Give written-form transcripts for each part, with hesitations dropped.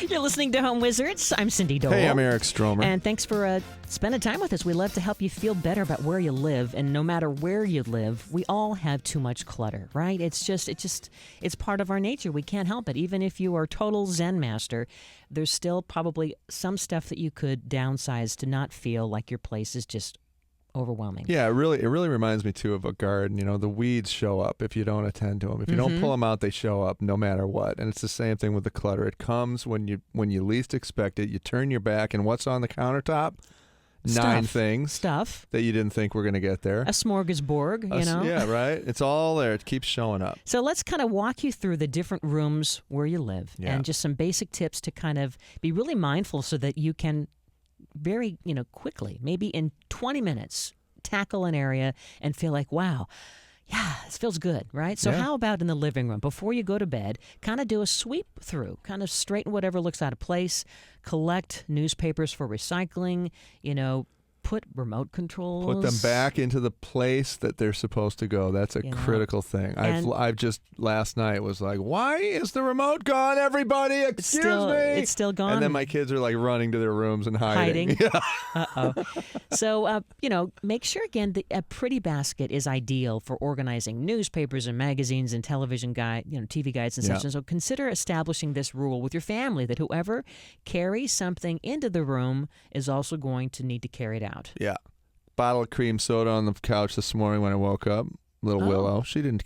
You're listening to Home Wizards. I'm Cindy Dole. Hey, I'm Eric Stromer. And thanks for spending time with us. We love to help you feel better about where you live. And no matter where you live, we all have too much clutter, right? It's part of our nature. We can't help it. Even if you are total Zen master, there's still probably some stuff that you could downsize to not feel like your place is just overwhelming. Yeah, it really reminds me too of a garden. You know, the weeds show up if you don't attend to them. If you don't pull them out, they show up no matter what. And it's the same thing with the clutter. It comes when you least expect it. You turn your back, and what's on the countertop? Nine things that you didn't think were going to get there. A smorgasbord, you know? Yeah, right? It's all there. It keeps showing up. So let's kind of walk you through the different rooms where you live and just some basic tips to kind of be really mindful so that you can very, quickly, maybe in 20 minutes, tackle an area and feel like, wow, yeah, this feels good, right? So how about in the living room? Before you go to bed, kind of do a sweep through, kind of straighten whatever looks out of place, collect newspapers for recycling, put remote controls. Put them back into the place that they're supposed to go. That's a critical thing. I've just last night was like, why is the remote gone, everybody? Excuse me. It's still gone. And then my kids are like running to their rooms and hiding. Yeah. Uh-oh. So, make sure, again, that a pretty basket is ideal for organizing newspapers and magazines and television TV guides and such. And so consider establishing this rule with your family that whoever carries something into the room is also going to need to carry it out. Yeah. Bottle of cream soda on the couch this morning when I woke up. Little Willow. She didn't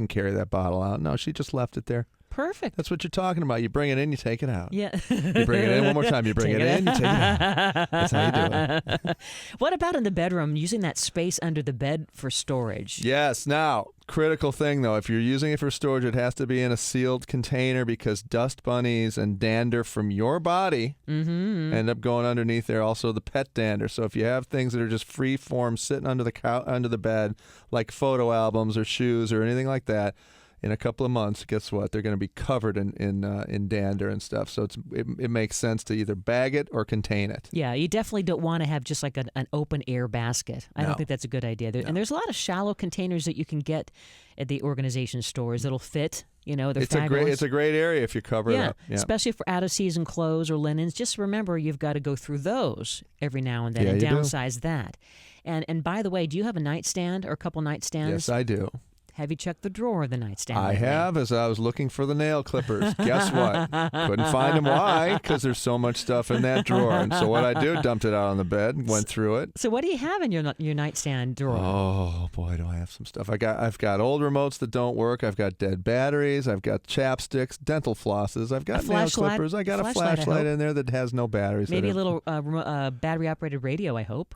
carry that bottle out. No, she just left it there. Perfect. That's what you're talking about. You bring it in, you take it out. Yeah. You bring it in one more time. You bring it in, you take it out. That's how you do it. What about in the bedroom, using that space under the bed for storage? Yes. Now, critical thing, though. If you're using it for storage, it has to be in a sealed container because dust bunnies and dander from your body end up going underneath there. Also, the pet dander. So if you have things that are just free form sitting under the bed, like photo albums or shoes or anything like that, in a couple of months, guess what? They're going to be covered in dander and stuff. So it makes sense to either bag it or contain it. Yeah, you definitely don't want to have just like an open air basket. I don't think that's a good idea. And there's a lot of shallow containers that you can get at the organization stores that'll fit. They're fabulous. It's a great area if you cover it up. Yeah, especially for out of season clothes or linens. Just remember, you've got to go through those every now and then and downsize that. And by the way, do you have a nightstand or a couple nightstands? Yes, I do. Have you checked the drawer of the nightstand? I have, as I was looking for the nail clippers. Guess what? Couldn't find them. Why? Because there's so much stuff in that drawer. And so what I do, dumped it out on the bed, went through it. So what do you have in your nightstand drawer? Oh, boy, do I have some stuff. I've got old remotes that don't work. I've got dead batteries. I've got chapsticks, dental flosses. I've got nail clippers. I got a flashlight in there that has no batteries. Maybe a little battery-operated radio, I hope.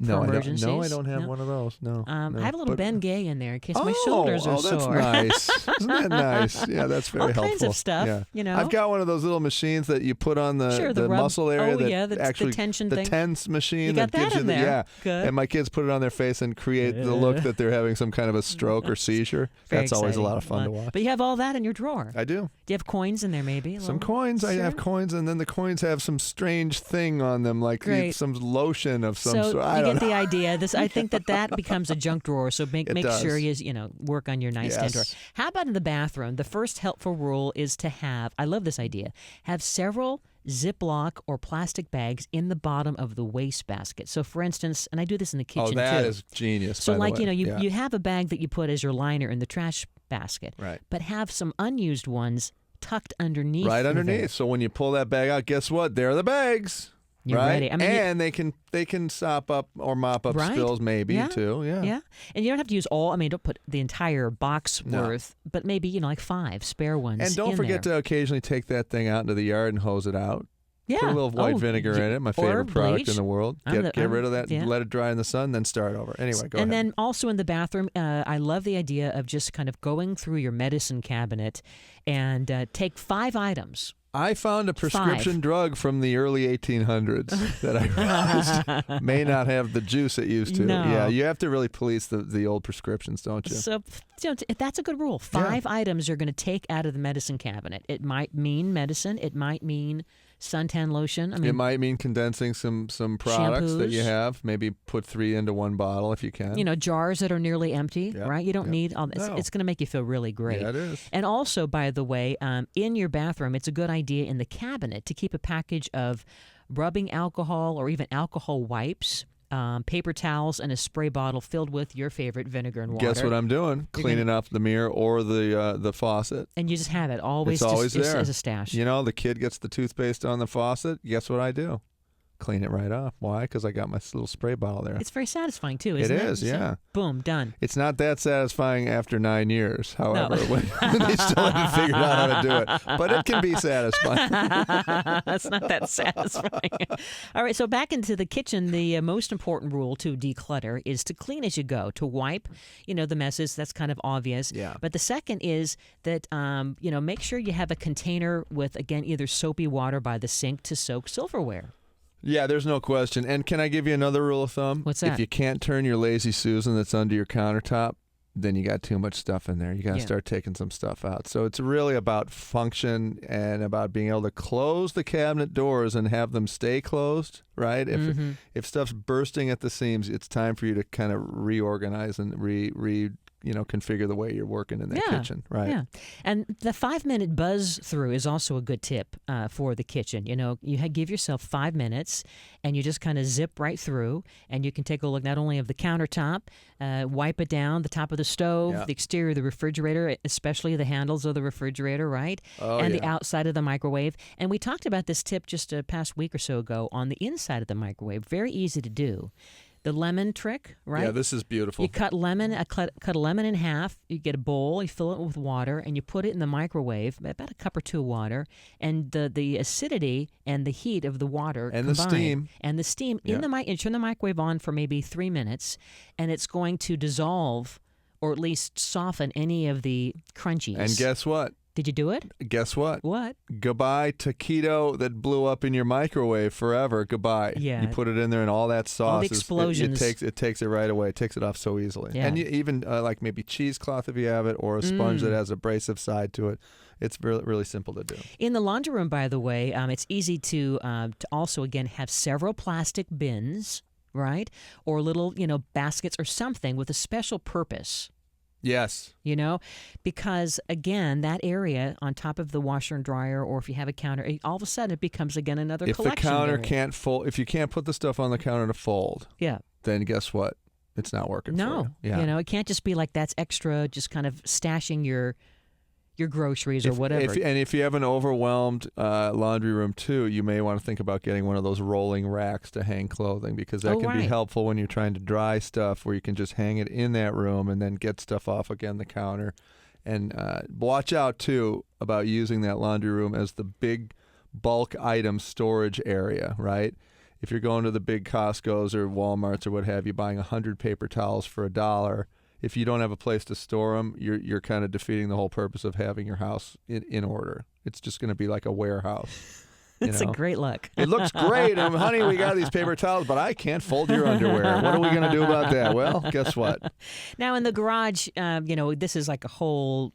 No, I don't have one of those. No, I have a little Bengay in there in case my shoulders are sore. Oh, that's nice. Isn't that nice? Yeah, that's very helpful. All kinds of stuff, Yeah. I've got one of those little machines that you put on the muscle area. The tension thing. The tense machine you got that gives you there. Yeah. Good. And my kids put it on their face and create the look that they're having some kind of a stroke or seizure. That's always a lot of fun to watch. But you have all that in your drawer. I do. Do you have coins in there maybe? Some coins. Sure. I have coins, and then the coins have some strange thing on them, like some lotion of some sort. So you get the idea. I think that becomes a junk drawer. So make sure you work on your nightstand drawer. How about in the bathroom? The first helpful rule is to have, I love this idea, have several Ziploc or plastic bags in the bottom of the wastebasket. So for instance, and I do this in the kitchen too. Oh, that is genius. So by the way. You have a bag that you put as your liner in the trash basket. Right. But have some unused ones tucked underneath. Right underneath. So when you pull that bag out, guess what? There are the bags. You're ready. I mean, and they can sop up or mop up spills maybe too. Yeah. Yeah. And you don't have to use all. I mean, don't put the entire box worth, but maybe like 5 spare ones. And don't forget to occasionally take that thing out into the yard and hose it out. Yeah. Put a little white vinegar in it. My favorite product in the world. Get rid of that. Yeah. Let it dry in the sun, then start over. Anyway, go ahead. And then also in the bathroom, I love the idea of just kind of going through your medicine cabinet and take 5 items. I found a prescription drug from the early 1800s that I realized may not have the juice it used to. No. Yeah, you have to really police the old prescriptions, don't you? So that's a good rule. 5 items you're going to take out of the medicine cabinet. It might mean medicine. It might mean suntan lotion. It might mean condensing some products that you have. Maybe put 3 into one bottle if you can. Jars that are nearly empty, right? You don't need all this. No. It's going to make you feel really great. Yeah, it is. And also, by the way, in your bathroom, it's a good idea in the cabinet to keep a package of rubbing alcohol or even alcohol wipes, paper towels, and a spray bottle filled with your favorite vinegar and water. Guess what I'm doing? Cleaning up the mirror or the faucet. And you just have it always. It's always there just as a stash. The kid gets the toothpaste on the faucet. Guess what I do? Clean it right off. Why? Because I got my little spray bottle there. It's very satisfying too, isn't it? It is, yeah. Boom, done. It's not that satisfying after 9 years, however, when they still haven't figured out how to do it. But it can be satisfying. That's not that satisfying. All right, so back into the kitchen, the most important rule to declutter is to clean as you go, to wipe, the messes. That's kind of obvious. Yeah. But the second is that, make sure you have a container with, again, either soapy water by the sink to soak silverware. Yeah, there's no question. And can I give you another rule of thumb? What's that? If you can't turn your Lazy Susan that's under your countertop, then you got too much stuff in there. You got to start taking some stuff out. So it's really about function and about being able to close the cabinet doors and have them stay closed, right? If stuff's bursting at the seams, it's time for you to kind of reorganize and configure the way you're working in that kitchen, right? Yeah. And the 5-minute buzz through is also a good tip for the kitchen. Give yourself 5 minutes and you just kind of zip right through, and you can take a look not only of the countertop, wipe it down, the top of the stove, the exterior of the refrigerator, especially the handles of the refrigerator, right? The outside of the microwave. And we talked about this tip just a past week or so ago on the inside of the microwave. Very easy to do. The lemon trick, right? Yeah, this is beautiful. You cut a lemon in half. You get a bowl. You fill it with water, and you put it in the microwave, about a cup or two of water, and the acidity and the heat of the water and combine, the steam in the mic. You turn the microwave on for maybe 3 minutes, and it's going to dissolve or at least soften any of the crunchies. And guess what? Did you do it? Guess what? What? Goodbye taquito that blew up in your microwave forever. Goodbye. Yeah. You put it in there and all that sauce. All the explosions. It takes it right away. It takes it off so easily. Yeah. And you even like maybe cheesecloth if you have it, or a sponge that has abrasive side to it. It's really, really simple to do. In the laundry room, by the way, it's easy to also, again, have several plastic bins, right? Or little, baskets or something with a special purpose. Yes. Because, again, that area on top of the washer and dryer, or if you have a counter, all of a sudden it becomes, again, another collection. If the counter area. can't fold, if you can't put the stuff on the counter to fold, then guess what? It's not working for you. Yeah. It can't just be like that's extra, just kind of stashing your groceries or whatever. If you have an overwhelmed laundry room too, you may want to think about getting one of those rolling racks to hang clothing, because that can be helpful when you're trying to dry stuff, where you can just hang it in that room and then get stuff off again the counter. And watch out too about using that laundry room as the big bulk item storage area, right? If you're going to the big Costco's or Walmart's or what have you, buying 100 paper towels for $1, if you don't have a place to store them, you're kind of defeating the whole purpose of having your house in order. It's just going to be like a warehouse. It's a great look. It looks great. Honey, we got these paper towels, but I can't fold your underwear. What are we going to do about that? Well, guess what? Now, in the garage, this is like a whole...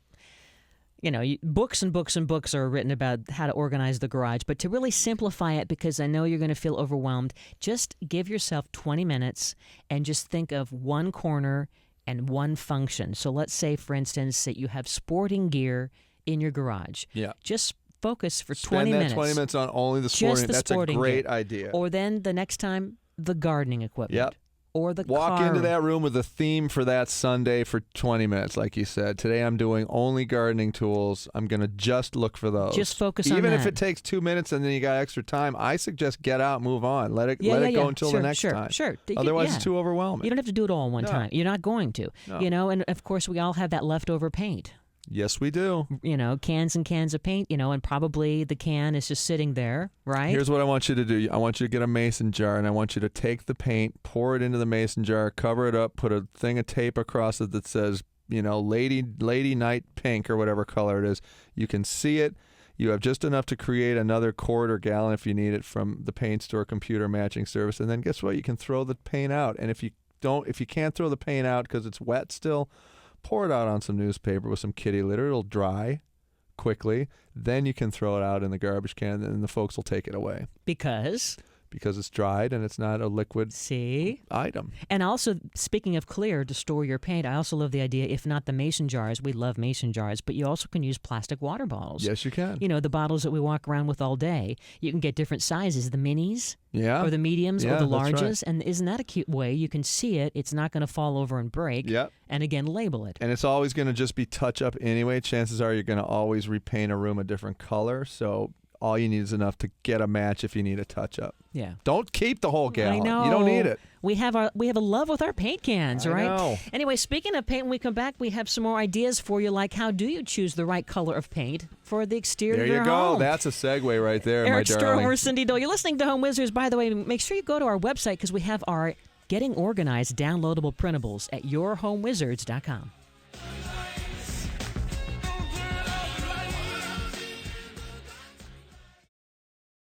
books and books and books are written about how to organize the garage. But to really simplify it, because I know you're going to feel overwhelmed, just give yourself 20 minutes and just think of one corner and one function. So let's say, for instance, that you have sporting gear in your garage. Yeah. Just focus for 20 minutes. Spend that 20 minutes on only the sporting. That's a great idea. Or then the next time, the gardening equipment. Yep. Or the Walk car. into that room with a theme for that Sunday for 20 minutes, like you said. Today I'm doing only gardening tools. I'm going to just look for those. Just focus on Even that. if it takes 2 minutes and then you got extra time, I suggest get out, move on. Let it go until the next time. Sure. Otherwise, it's too overwhelming. You don't have to do it all in one time. You're not going to. No. And of course, we all have that leftover paint. Yes, we do. Cans and cans of paint, and probably the can is just sitting there, right? Here's what I want you to do. I want you to get a mason jar, and I want you to take the paint, pour it into the mason jar, cover it up, put a thing of tape across it that says, Lady Night Pink or whatever color it is. You can see it. You have just enough to create another quart or gallon if you need it from the paint store computer matching service. And then guess what? You can throw the paint out. And if you can't throw the paint out because it's wet still, pour it out on some newspaper with some kitty litter. It'll dry. quickly, then you can throw it out in the garbage can, and the folks will take it away. Because it's dried and it's not a liquid item. And also, speaking of clear to store your paint, I also love the idea, if not the mason jars, we love mason jars, but you also can use plastic water bottles. Yes, you can. You know, the bottles that we walk around with all day. You can get different sizes, the minis or the mediums or the larges. Right. And isn't that a cute way? You can see it. It's not going to fall over and break. Yep. And again, label it. And it's always going to just be touch-up anyway. Chances are you're going to always repaint a room a different color, so all you need is enough to get a match if you need a touch-up. Yeah. Don't keep the whole gallon. I know. You don't need it. We have a love with our paint cans, right? I know. Anyway, speaking of paint, when we come back, we have some more ideas for you, like how do you choose the right color of paint for the exterior of your home? There you go. That's a segue right there, Eric my darling. Stromer, Cindy Dole. You're listening to Home Wizards. By the way, make sure you go to our website because we have our Getting Organized downloadable printables at yourhomewizards.com.